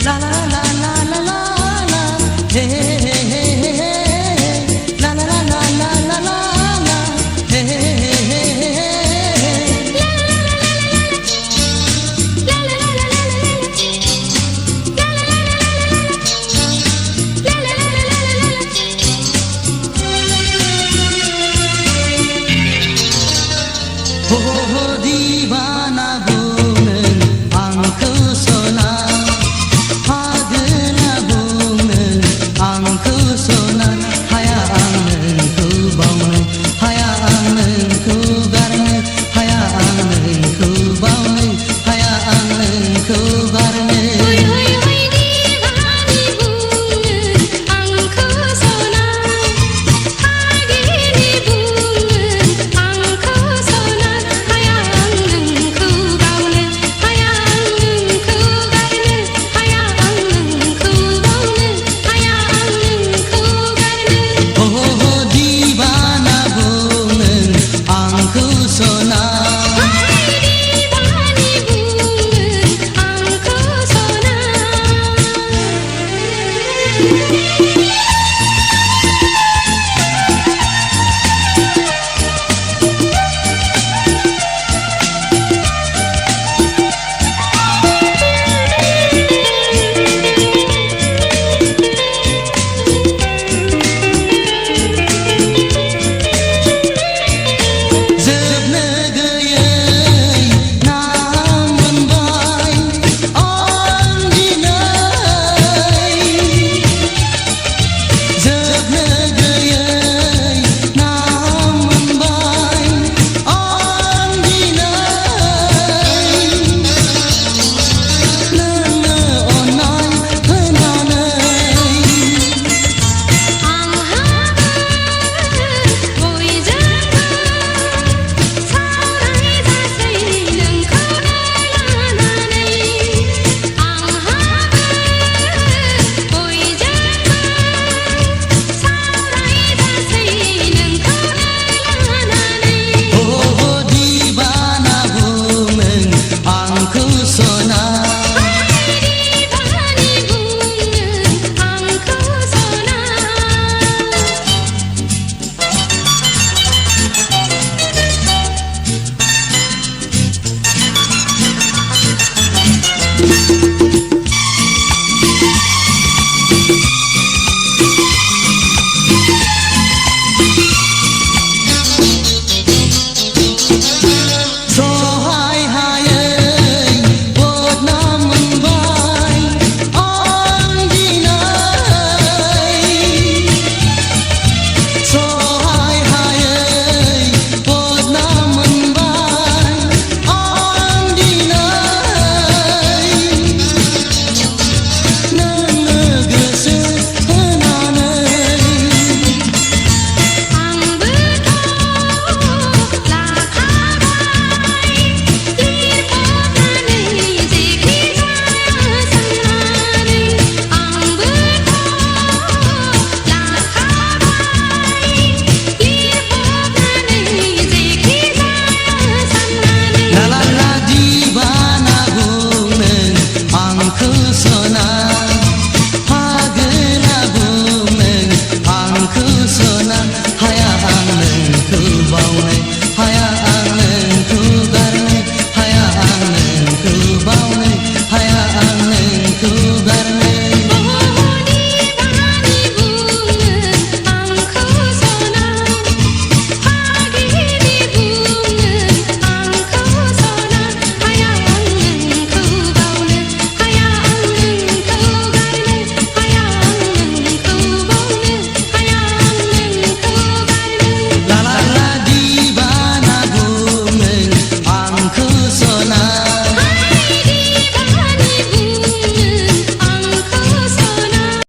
La la la la la la la. Hey hey hey hey hey hey. La la la la la la la la. Hey hey hey hey hey hey. दीवाना बुंगोन आंखौ सना हागोना बुंगोन आंखौ सना हाया आं नोंखौ बावनो हाया आं नोंखौ गारनो हाया आं नोंखौ बावनो हाया आं नोंखौ गारनो सोना